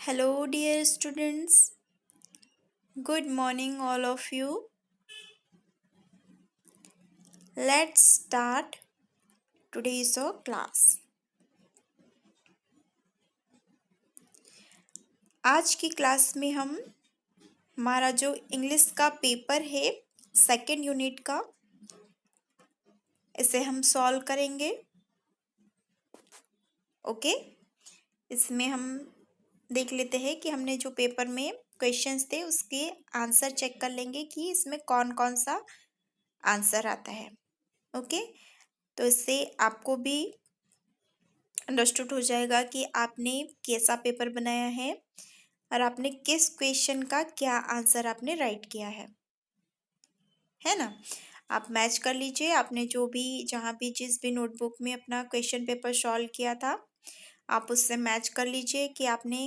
Hello, dear students. Good morning, all of you. Let's start today's class. आज की class में हम हमारा जो इंग्लिश का पेपर है सेकेंड यूनिट का इसे हम सॉल्व करेंगे। ओके, इसमें हम देख लेते हैं कि हमने जो पेपर में क्वेश्चंस थे उसके आंसर चेक कर लेंगे कि इसमें कौन कौन सा आंसर आता है। ओके, तो इससे आपको भी अंडरस्टूड हो जाएगा कि आपने कैसा पेपर बनाया है और आपने किस क्वेश्चन का क्या आंसर आपने राइट किया है ना। आप मैच कर लीजिए, आपने जो भी जहाँ भी जिस भी नोटबुक में अपना क्वेश्चन पेपर सॉल्व किया था आप उससे मैच कर लीजिए कि आपने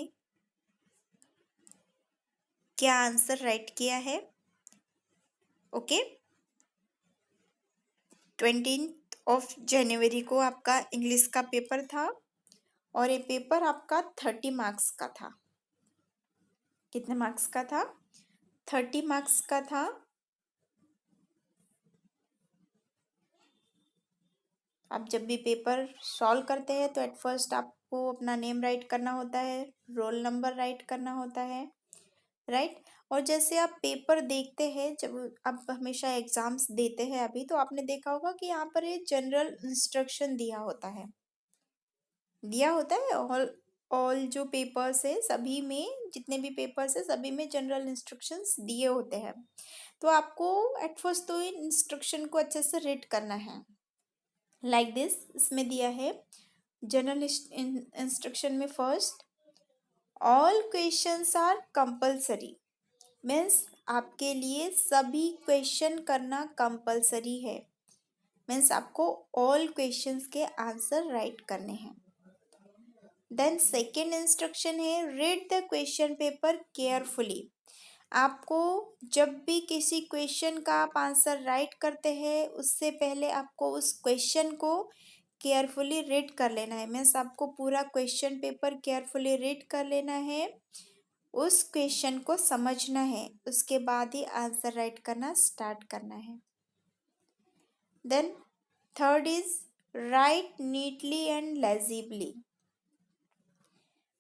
क्या आंसर राइट किया है। ओके, 20 जनवरी को आपका इंग्लिश का पेपर था और ये पेपर आपका 30 मार्क्स का था। कितने मार्क्स का था? 30 मार्क्स का था। आप जब भी पेपर सॉल्व करते हैं तो एट फर्स्ट आपको अपना नेम राइट करना होता है, रोल नंबर राइट करना होता है, राइट। और जैसे आप पेपर देखते हैं, जब आप हमेशा एग्जाम्स देते हैं अभी, तो आपने देखा होगा कि यहाँ पर ये जनरल इंस्ट्रक्शन दिया होता है ऑल जो पेपर्स है सभी में, जितने भी पेपर्स है सभी में जनरल इंस्ट्रक्शंस दिए होते हैं। तो आपको एट फर्स्ट तो इन इंस्ट्रक्शन को अच्छे से रीड करना है। लाइक दिस इसमें दिया है जनरल इंस्ट्रक्शन में first, all questions are compulsory. Means आपके लिए सभी क्वेश्चन करना कंपलसरी है। मीन्स आपको ऑल क्वेश्चंस के आंसर राइट करने हैं। देन सेकेंड इंस्ट्रक्शन है read the question paper carefully. आपको जब भी किसी क्वेश्चन का आप आंसर राइट करते हैं उससे पहले आपको उस क्वेश्चन को केयरफुली रीड कर लेना है। मीन्स आपको पूरा क्वेश्चन पेपर केयरफुली रीड कर लेना है, उस क्वेश्चन को समझना है, उसके बाद ही आंसर राइट करना स्टार्ट करना है। Then third is write neatly and legibly.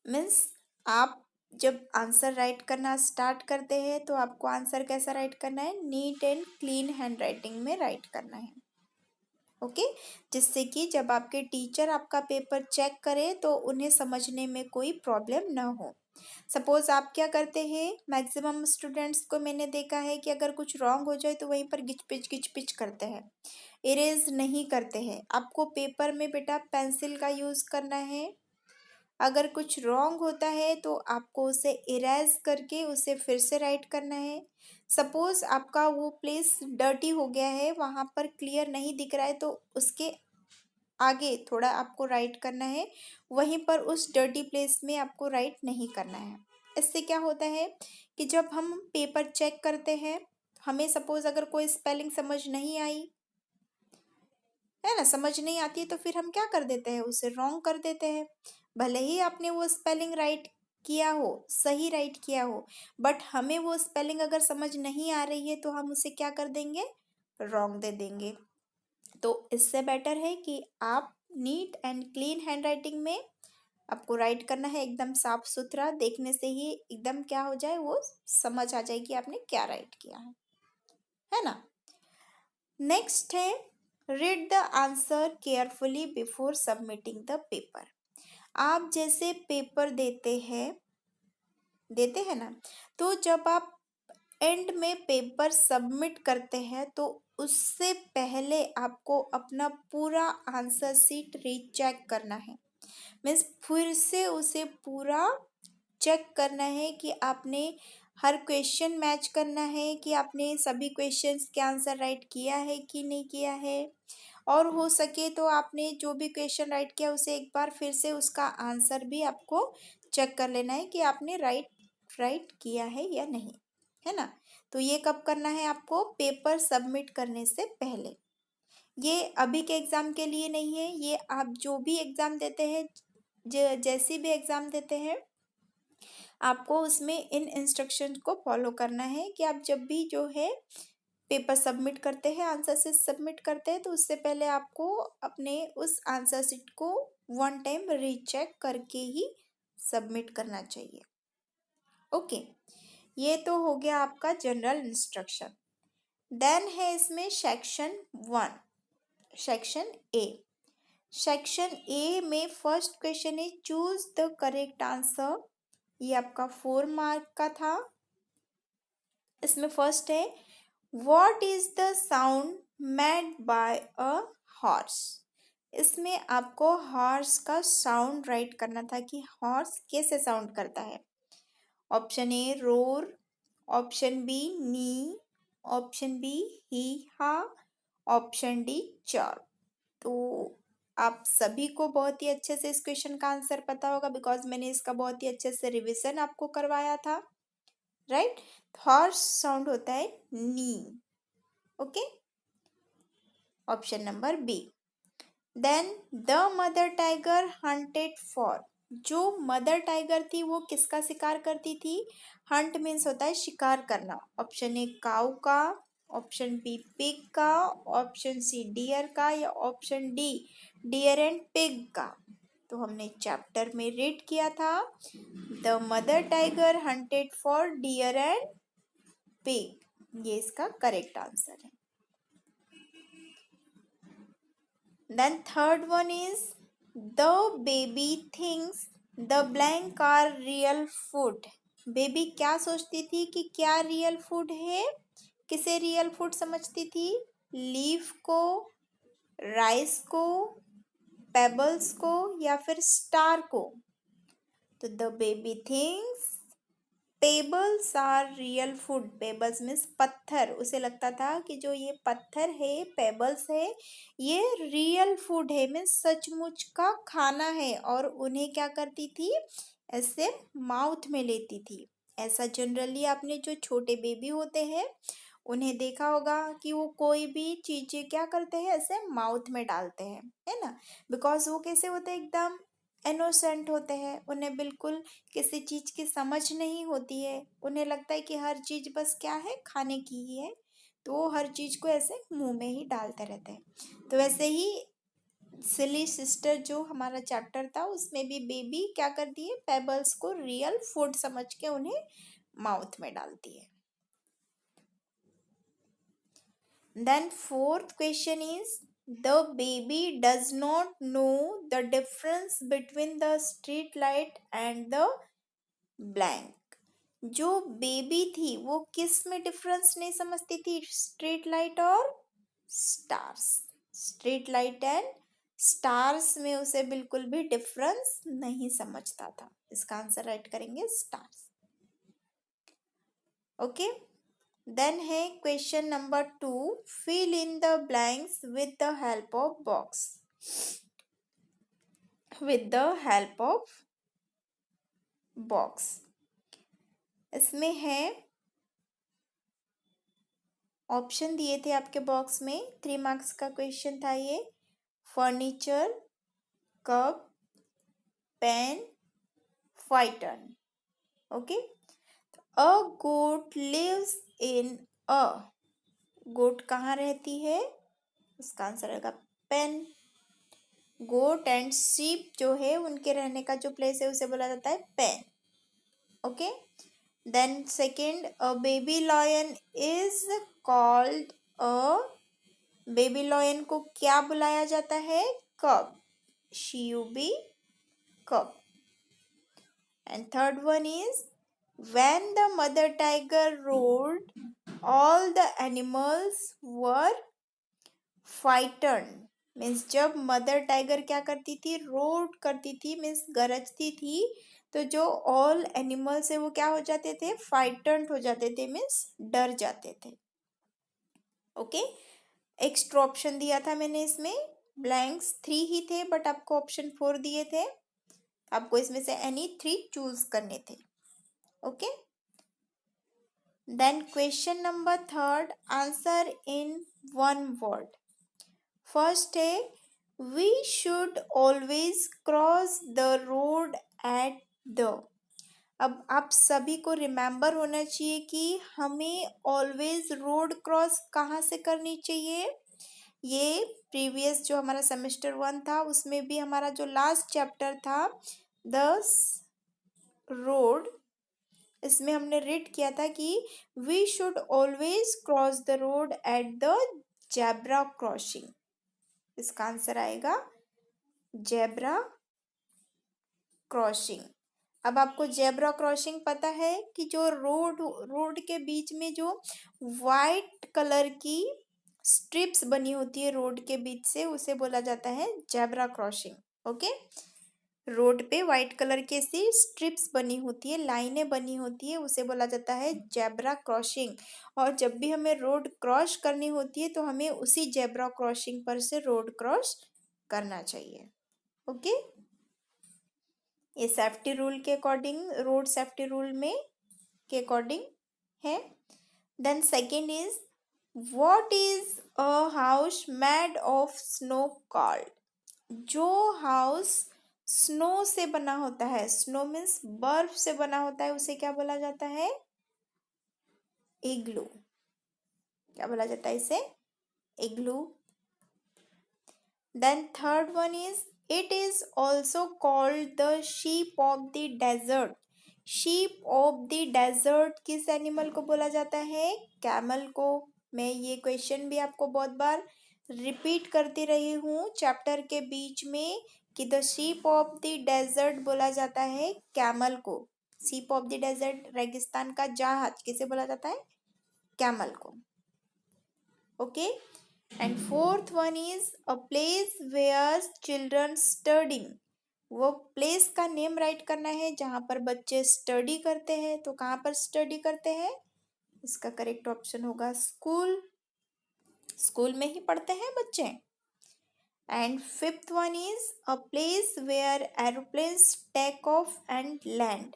Means आप जब आंसर राइट करना स्टार्ट करते हैं तो आपको आंसर कैसा राइट करना है? Neat and clean hand writing में राइट करना है। ओके, जिससे कि जब आपके टीचर आपका पेपर चेक करे तो उन्हें समझने में कोई प्रॉब्लम ना हो। सपोज आप क्या करते हैं, मैक्सिमम स्टूडेंट्स को मैंने देखा है कि अगर कुछ रॉन्ग हो जाए तो वहीं पर गिच पिच करते हैं, इरेज नहीं करते हैं। आपको पेपर में बेटा पेंसिल का यूज़ करना है। अगर कुछ रॉन्ग होता है तो आपको उसे इरेज करके उसे फिर से राइट करना है। सपोज आपका वो प्लेस डर्टी हो गया है, वहाँ पर क्लियर नहीं दिख रहा है, तो उसके आगे थोड़ा आपको राइट करना है, वहीं पर उस डर्टी प्लेस में आपको राइट नहीं करना है। इससे क्या होता है कि जब हम पेपर चेक करते हैं, हमें सपोज अगर कोई स्पेलिंग समझ नहीं आई है ना, समझ नहीं आती है, तो फिर हम क्या कर देते हैं, उसे रॉन्ग कर देते हैं। भले ही आपने वो स्पेलिंग राइट किया हो, सही राइट किया हो, बट हमें वो स्पेलिंग अगर समझ नहीं आ रही है तो हम उसे क्या कर देंगे, रॉन्ग दे देंगे। तो इससे बेटर है कि आप neat and clean hand writing में आपको राइट करना है, एकदम साफ सुथरा, देखने से ही एकदम क्या हो जाए, वो समझ आ जाए कि आपने क्या राइट किया है ना। नेक्स्ट है read the answer carefully before submitting the paper. आप जैसे पेपर देते हैं ना, तो जब आप एंड में पेपर सबमिट करते हैं तो उससे पहले आपको अपना पूरा आंसर शीट रीचेक करना है। मीन्स फिर से उसे पूरा चेक करना है कि आपने हर क्वेश्चन मैच करना है कि आपने सभी क्वेश्चंस के आंसर राइट किया है कि नहीं किया है। और हो सके तो आपने जो भी क्वेश्चन राइट किया उसे एक बार फिर से उसका आंसर भी आपको चेक कर लेना है कि आपने राइट किया है या नहीं, है ना। तो ये कब करना है आपको? पेपर सबमिट करने से पहले। ये अभी के एग्ज़ाम के लिए नहीं है, ये आप जो भी एग्ज़ाम देते हैं, जैसी भी एग्ज़ाम देते हैं, आपको उसमें इन इंस्ट्रक्शन को फॉलो करना है कि आप जब भी जो है पेपर सबमिट करते हैं, आंसर शीट सबमिट करते हैं, तो उससे पहले आपको अपने उस आंसर शीट को वन टाइम रीचेक करके ही सबमिट करना चाहिए। ओके, ये तो हो गया आपका जनरल इंस्ट्रक्शन। देन है इसमें section 1, section A. Section A में फर्स्ट क्वेश्चन है चूज द करेक्ट आंसर। ये आपका 4 मार्क का था। इसमें फर्स्ट है what is the sound made by a horse. इसमें आपको हॉर्स का साउंड राइट करना था कि हॉर्स कैसे साउंड करता है। Option A roar, option B neigh, option B hee haw, option D चर। तो आप सभी को बहुत ही अच्छे से इस क्वेश्चन का आंसर पता होगा, बिकॉज मैंने इसका बहुत ही अच्छे से रिवीजन आपको करवाया था, राइट। हॉर्स साउंड होता है neigh. Okay, option number B. Then the mother tiger hunted for. जो मदर टाइगर थी वो किसका शिकार करती थी। हंट मीन्स होता है शिकार करना। ऑप्शन ए काऊ का, ऑप्शन बी पिग का, ऑप्शन सी डियर का, या option D deer and pig का। तो हमने चैप्टर में रीड किया था the mother tiger hunted for deer and pig. ये इसका करेक्ट आंसर है। Then third one is the baby thinks the blank are real food. Baby क्या सोचती थी कि क्या रियल फूड है, किसे रियल फूड समझती थी। लीफ को, राइस को, पेबल्स को, या फिर स्टार को। तो the baby thinks pebbles are real food. Pebbles means पत्थर। उसे लगता था कि जो ये पत्थर है, पेबल्स है, ये रियल फूड है, मीन्स सचमुच का खाना है, और उन्हें क्या करती थी, ऐसे माउथ में लेती थी। ऐसा जनरली आपने जो छोटे बेबी होते हैं उन्हें देखा होगा कि वो कोई भी चीज़ें क्या करते हैं, ऐसे माउथ में डालते हैं, है ना। बिकॉज वो कैसे होते हैं, एकदम इनोसेंट होते हैं, उन्हें बिल्कुल किसी चीज़ की समझ नहीं होती है। उन्हें लगता है कि हर चीज़ बस क्या है, खाने की ही है, तो वो हर चीज़ को ऐसे मुंह में ही डालते रहते हैं। तो वैसे ही सिली सिस्टर जो हमारा चैप्टर था उसमें भी बेबी क्या करती है, पेबल्स को रियल फूड समझ के उन्हें माउथ में डालती है। Then fourth question is the baby does not know the difference between the street light and the blank. जो बेबी थी वो किस में डिफरेंस नहीं समझती थी, स्ट्रीट लाइट और stars. Street light and stars में उसे बिल्कुल भी डिफरेंस नहीं समझता था। इसका आंसर राइट करेंगे स्टार्स। ओके, देन है question number 2, fill in the blanks with the help of box. With the help of box इसमें है ऑप्शन दिए थे आपके बॉक्स में, 3 मार्क्स का क्वेश्चन था ये। Furniture, cup, pen, python. Okay, a goat lives in a. Goat कहाँ रहती है, इसका आंसर रहेगा पेन। गोट एंड शीप जो है उनके रहने का जो प्लेस है उसे बोला जाता है pen. Okay, then second, a baby lion is called a. Baby lion को क्या बुलाया जाता है, cub. C U B cub. And third one is when the mother tiger roared all the animals were frightened. Means जब मदर टाइगर क्या करती थी, road करती थी, मीन्स गरजती थी, तो जो ऑल एनिमल्स है वो क्या हो जाते थे, फ्राइटन्ड हो जाते थे, मीन्स डर जाते थे। ओके, एक्स्ट्रा ऑप्शन दिया था मैंने इसमें, ब्लैंक्स 3 ही थे बट आपको ऑप्शन 4 दिए थे, आपको इसमें से एनी 3 चूज करने थे। Okay, then question number 3, answer in 1 word. First है we should always cross the road at the. अब आप सभी को रिमेम्बर होना चाहिए कि हमें ऑलवेज रोड क्रॉस कहाँ से करनी चाहिए। ये प्रीवियस जो हमारा सेमेस्टर 1 था उसमें भी हमारा जो लास्ट चैप्टर था द रोड, इसमें हमने रीड किया था कि we should always cross the road at the zebra crossing. इसका आंसर आएगा जेब्रा क्रॉसिंग। अब आपको जेब्रा क्रॉसिंग पता है कि जो रोड के बीच में जो वाइट कलर की स्ट्रिप्स बनी होती है रोड के बीच से, उसे बोला जाता है जेब्रा क्रॉसिंग। ओके, रोड पे वाइट कलर के सी स्ट्रिप्स बनी होती है, लाइनें बनी होती है, उसे बोला जाता है जेब्रा क्रॉसिंग। और जब भी हमें रोड क्रॉस करनी होती है तो हमें उसी जेब्रा क्रॉसिंग पर से रोड क्रॉस करना चाहिए। ओके, ये सेफ्टी रूल के अकॉर्डिंग, रोड सेफ्टी रूल में के अकॉर्डिंग है। Then second is what is a house made of snow called. जो हाउस स्नो से बना होता है, स्नो मीन्स बर्फ से बना होता है, उसे क्या बोला जाता है? इग्लू। क्या बोला जाता है इसे? Igloo. Then third one is it is also called the sheep of the desert. Sheep of the desert किस एनिमल को बोला जाता है? कैमल को। मैं ये क्वेश्चन भी आपको बहुत बार रिपीट करती रही हूँ चैप्टर के बीच में कि the sheep of the desert बोला जाता है कैमल को। शीप ऑफ द डेजर्ट, रेगिस्तान का जहाज, किसे बोला जाता है? कैमल को। Okay, and fourth one is a place where children studying. वो प्लेस का नेम राइट करना है जहाँ पर बच्चे स्टडी करते हैं। तो कहाँ पर स्टडी करते हैं? इसका करेक्ट ऑप्शन होगा स्कूल। स्कूल में ही पढ़ते हैं बच्चे। And fifth one is a place where aeroplanes take off and land.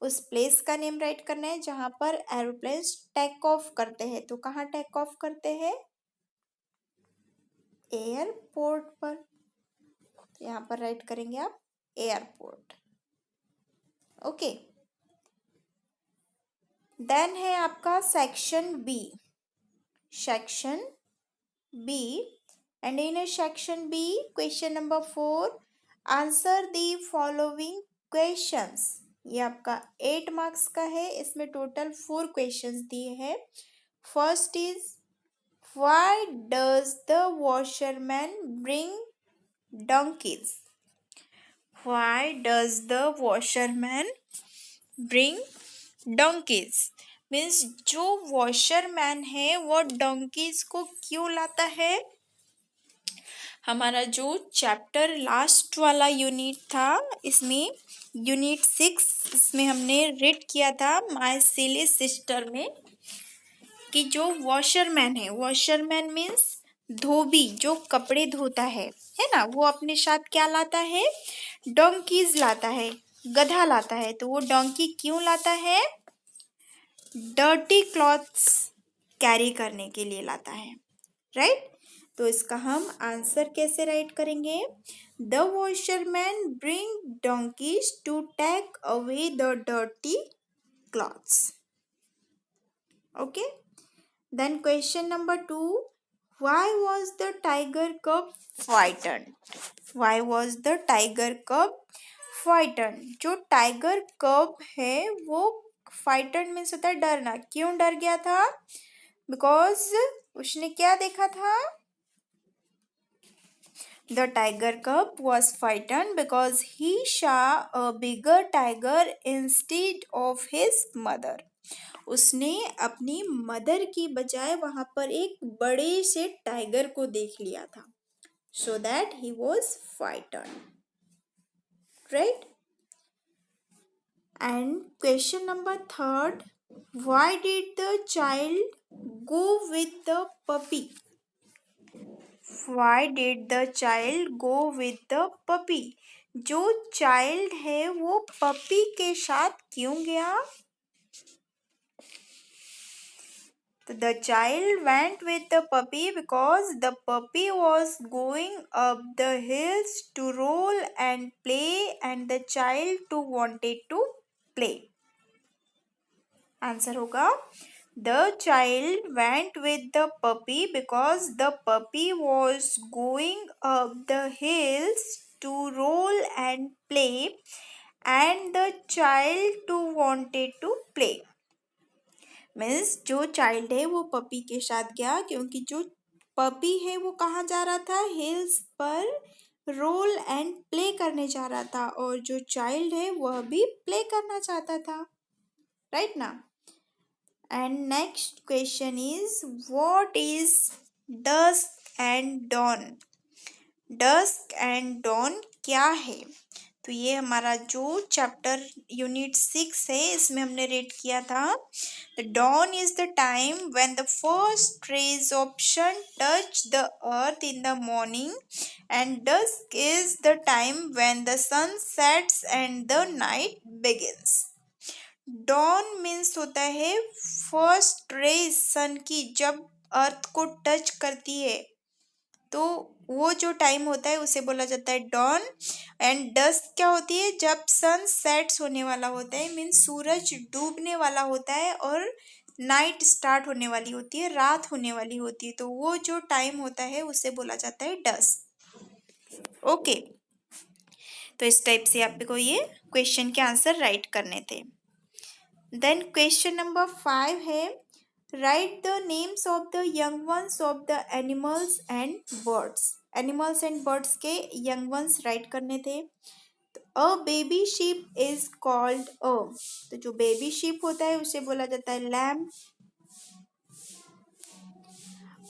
उस प्लेस का नेम राइट करना है जहाँ पर एरोप्लेन्स टेक ऑफ करते हैं। तो कहाँ टेक ऑफ करते हैं? एयरपोर्ट पर। तो यहाँ पर राइट करेंगे आप एयरपोर्ट। ओके, देन है आपका section B. Section B, and in section B question number 4, answer the following questions. ये आपका 8 मार्क्स का है, इसमें टोटल 4 क्वेश्चंस दिए हैं। First is why does the washerman bring donkeys? Why does the washerman bring donkeys? Means जो washerman है वो डोंकीज को क्यों लाता है? हमारा जो चैप्टर लास्ट वाला यूनिट था, इसमें यूनिट 6, इसमें हमने रीड किया था माय सिली सिस्टर में कि जो वॉशरमैन है, वॉशरमैन मीन्स धोबी, जो कपड़े धोता है ना, वो अपने साथ क्या लाता है? डोंकीज लाता है, गधा लाता है। तो वो डोंकी क्यों लाता है? डर्टी क्लॉथ्स कैरी करने के लिए लाता है, राइट। तो इसका हम आंसर कैसे राइट करेंगे? The washerman bring donkeys to take away the dirty clothes. Okay, then question number 2, why was the tiger cub frightened? Why was the tiger cub frightened? जो टाइगर कब है वो frightened मीन्स होता है डरना। क्यों डर गया था? बिकॉज उसने क्या देखा था? The tiger cub was frightened because he saw a bigger tiger instead of his mother. उसने अपनी मदर की बजाय वहां पर एक बड़े से टाइगर को देख लिया था। So that he was frightened, right? And question number 3, why did the child go with the puppy? Why did the child go with the puppy? जो चाइल्ड है वो पपी के साथ क्यों गया? The child went with the puppy because the puppy was going up the hills to roll and play, and the child too wanted to play. Answer होगा the child went with the puppy because the puppy was going up the hills to roll and play and the child too wanted to play. Means जो child है वो puppy के साथ गया क्योंकि जो puppy है वो कहाँ जा रहा था, हिल्स पर रोल एंड प्ले करने जा रहा था, और जो चाइल्ड है वह भी प्ले करना चाहता था, राइट ना। And next question is what is dusk and dawn. Dusk and dawn क्या है? तो ये हमारा जो चैप्टर यूनिट 6 है इसमें हमने रेड किया था। The dawn is the time when the first rays of sun touch the earth in the morning and dusk is the time when the sun sets and the night begins. Dawn means होता है first raise सन की जब अर्थ को touch करती है, तो वो जो टाइम होता है उसे बोला जाता है डॉन। एंड डस्क क्या होती है? जब सन सेट्स होने वाला होता है, मीन्स सूरज डूबने वाला होता है और नाइट स्टार्ट होने वाली होती है, रात होने वाली होती है, तो वो जो टाइम होता है उसे बोला जाता है डस्क। ओके, तो इस टाइप से आपको ये क्वेश्चन के आंसर राइट करने थे। देन क्वेश्चन नंबर 5 है right the names of the young ones of the animals and birds. Animals and birds के यंग वंस राइट करने थे। A baby sheep is called a, तो जो बेबी शीप होता है उसे बोला जाता है lamb.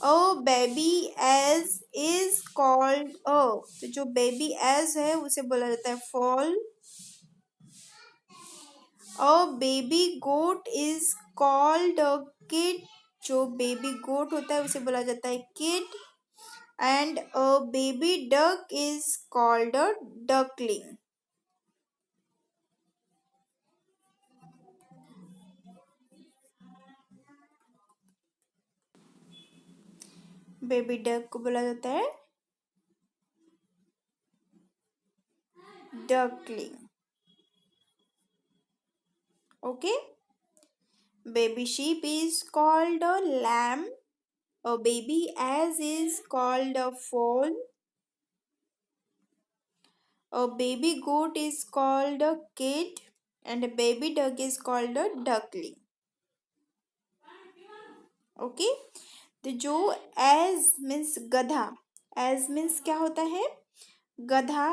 A baby ass is called a, तो जो बेबी एज है उसे बोला जाता है foal. A baby goat is called a kid, जो बेबी गोट होता है उसे बोला जाता है kid. And a baby duck is called a duckling. Baby duck को बोला जाता है duckling. Okay, baby sheep is called a lamb, a baby ass is called a foal, a baby goat is called a kid, and a baby duck is called a duckling. Okay, तो जो ass means गधा, ass means क्या होता है? गधा।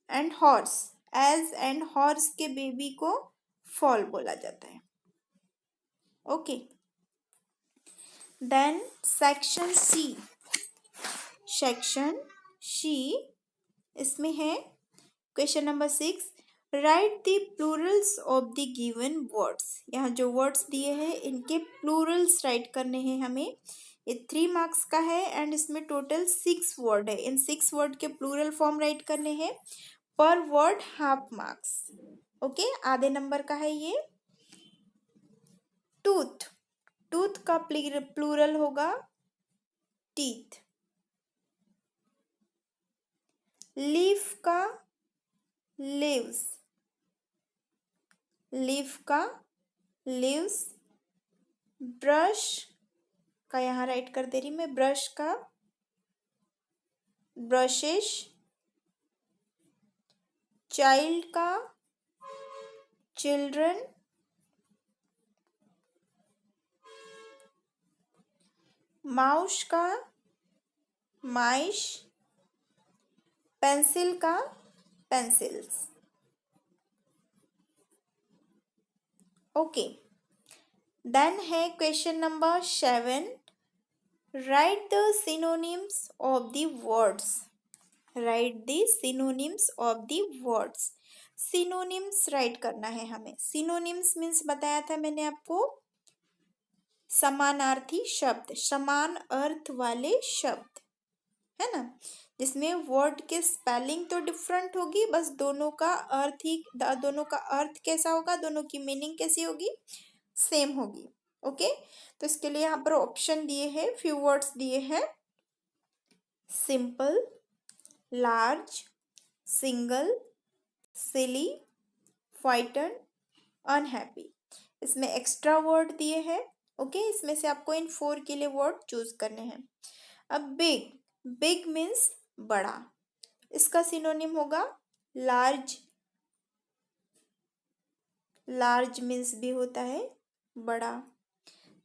And horse, ass and horse के baby को foal बोला जाता है। Okay, then section C, section C इसमें है question number 6 write the plurals of the given words. यहाँ जो वर्ड्स दिए हैं इनके प्लूरल्स राइट करने हैं हमें। ये 3 मार्क्स का है एंड इसमें टोटल 6 वर्ड है। इन 6 वर्ड के प्लूरल फॉर्म राइट करने हैं, पर वर्ड हाफ मार्क्स। ओके, आधे नंबर का है ये। टूथ, टूथ का प्लूरल होगा टीथ। लीफ का लीव्स, लीफ का लीव्स। ब्रश का यहाँ राइट कर दे रही मैं, ब्रश का ब्रशेस। चाइल्ड का चिल्ड्रन। माउस का माइश। पेंसिल का पेंसिल्स। ओके, देन है question number 7 right the synonyms of the words. Right the synonyms of the words. Synonyms right करना है हमें। सिनोनिम्स मीन्स बताया था मैंने आपको, समानार्थी शब्द, समान अर्थ वाले शब्द, है ना, जिसमें वर्ड के स्पेलिंग तो डिफरेंट होगी, बस दोनों का अर्थ ही, दोनों का अर्थ कैसा होगा, दोनों की मीनिंग कैसी होगी, सेम होगी। ओके, तो इसके लिए यहाँ पर ऑप्शन दिए हैं, फ्यू वर्ड्स दिए हैं। सिंपल, लार्ज, सिंगल, सिली, फ्राइटन, अनहैप्पी। इसमें एक्स्ट्रा वर्ड दिए हैं। ओके, इसमें से आपको इन 4 के लिए वर्ड चूज करने हैं। अब बिग, बिग मीन्स बड़ा, इसका सिनोनिम होगा लार्ज। लार्ज मीन्स भी होता है बड़ा।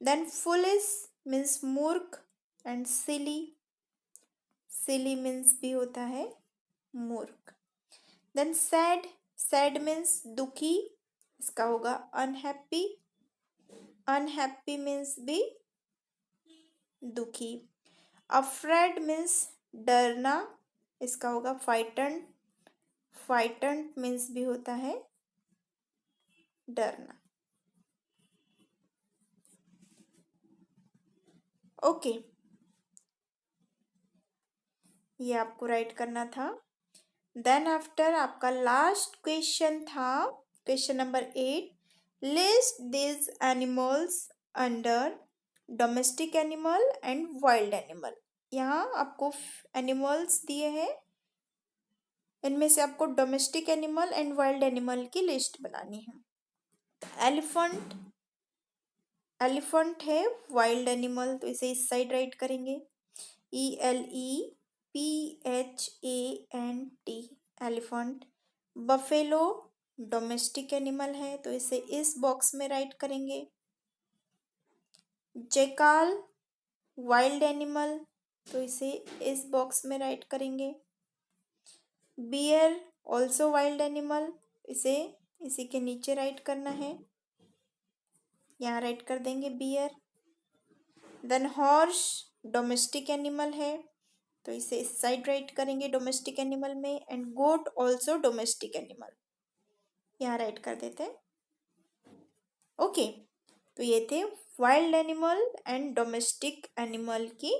देन फुलिश मीन्स मूर्ख एंड सिली, सिली मीन्स भी होता है मूर्ख। देन सैड, सैड मीन्स दुखी, इसका होगा अनहैप्पी, अनहैप्पी मीन्स भी दुखी। अफ्रेड मीन्स डरना, इसका होगा फ्राइटन्ड, फ्राइटन्ड मीन्स भी होता है डरना। ओके, ये आपको राइट करना था। देन आफ्टर आपका लास्ट क्वेश्चन था question number 8, list this animals under domestic animal and wild animal. यहाँ आपको एनिमल्स दिए हैं, इनमें से आपको domestic animal and wild animal की लिस्ट बनानी है। एलिफेंट, एलिफेंट है वाइल्ड एनिमल, तो इसे इस साइड राइट करेंगे, ELEPHANT, elephant. Buffalo domestic animal है, तो इसे इस बॉक्स में राइट करेंगे। जैकाल वाइल्ड एनिमल, तो इसे इस बॉक्स में राइट करेंगे। बियर ऑल्सो वाइल्ड एनिमल, इसे इसी के नीचे राइट करना है, यहाँ राइट कर देंगे bear. Then horse domestic animal है, तो इसे इस साइड राइट करेंगे डोमेस्टिक एनिमल में। And goat also domestic animal, यहाँ राइट कर देते हैं। ओके, तो ये थे wild animal and domestic animal की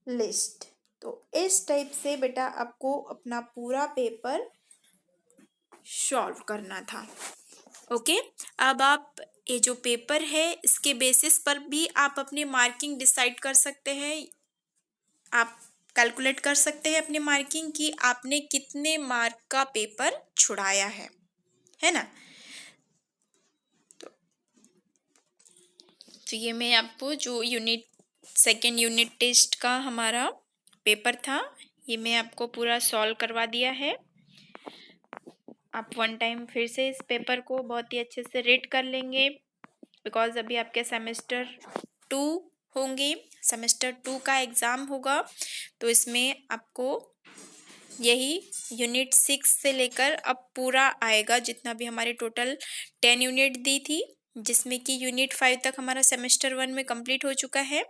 लिस्ट। तो इस टाइप से बेटा आपको अपना पूरा पेपर सॉल्व करना था। ओके, अब आप ये जो पेपर है इसके बेसिस पर भी आप अपनी मार्किंग डिसाइड कर सकते हैं, आप कैलकुलेट कर सकते हैं अपनी मार्किंग की आपने कितने मार्क का पेपर छुड़ाया है ना। तो ये मैं आपको जो सेकेंड यूनिट टेस्ट का हमारा पेपर था, ये मैं आपको पूरा सॉल्व करवा दिया है। आप वन टाइम फिर से इस पेपर को बहुत ही अच्छे से रीड कर लेंगे, बिकॉज अभी आपके सेमेस्टर 2 होंगे, सेमेस्टर 2 का एग्ज़ाम होगा, तो इसमें आपको यही यूनिट 6 से लेकर अब पूरा आएगा, जितना भी हमारे टोटल 10 यूनिट दी थी, जिसमें कि यूनिट 5 तक हमारा सेमेस्टर 1 में कंप्लीट हो चुका है।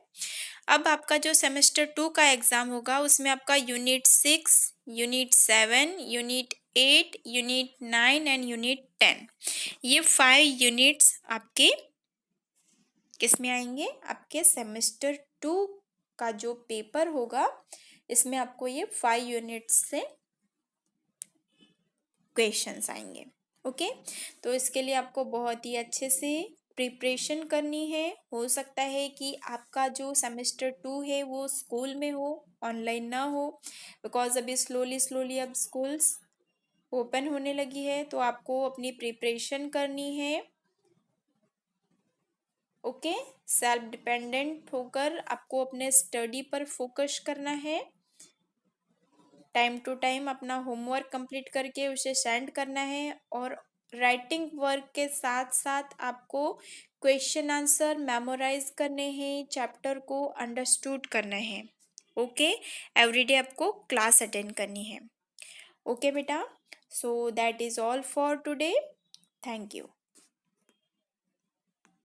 अब आपका जो सेमेस्टर 2 का एग्ज़ाम होगा उसमें आपका unit 6, unit 7, unit 8, unit 9 and unit 10, ये 5 यूनिट्स आपके किस में आएंगे, आपके सेमेस्टर 2 का जो पेपर होगा इसमें आपको ये 5 यूनिट्स से क्वेश्चंस आएंगे। ओके, तो इसके लिए आपको बहुत ही अच्छे से प्रिपरेशन करनी है। हो सकता है कि आपका जो सेमेस्टर 2 है वो स्कूल में हो, ऑनलाइन ना हो, बिकॉज अभी स्लोली अब स्कूल्स ओपन होने लगी है, तो आपको अपनी प्रिपरेशन करनी है। ओके, सेल्फ डिपेंडेंट होकर आपको अपने स्टडी पर फोकस करना है। टाइम टू टाइम अपना होमवर्क कंप्लीट करके उसे सेंड करना है, और राइटिंग वर्क के साथ साथ आपको क्वेश्चन आंसर मेमोराइज करने हैं, चैप्टर को अंडरस्टूड करना है। ओके, एवरीडे आपको क्लास अटेंड करनी है। ओके बेटा, so that is all for today. Thank you.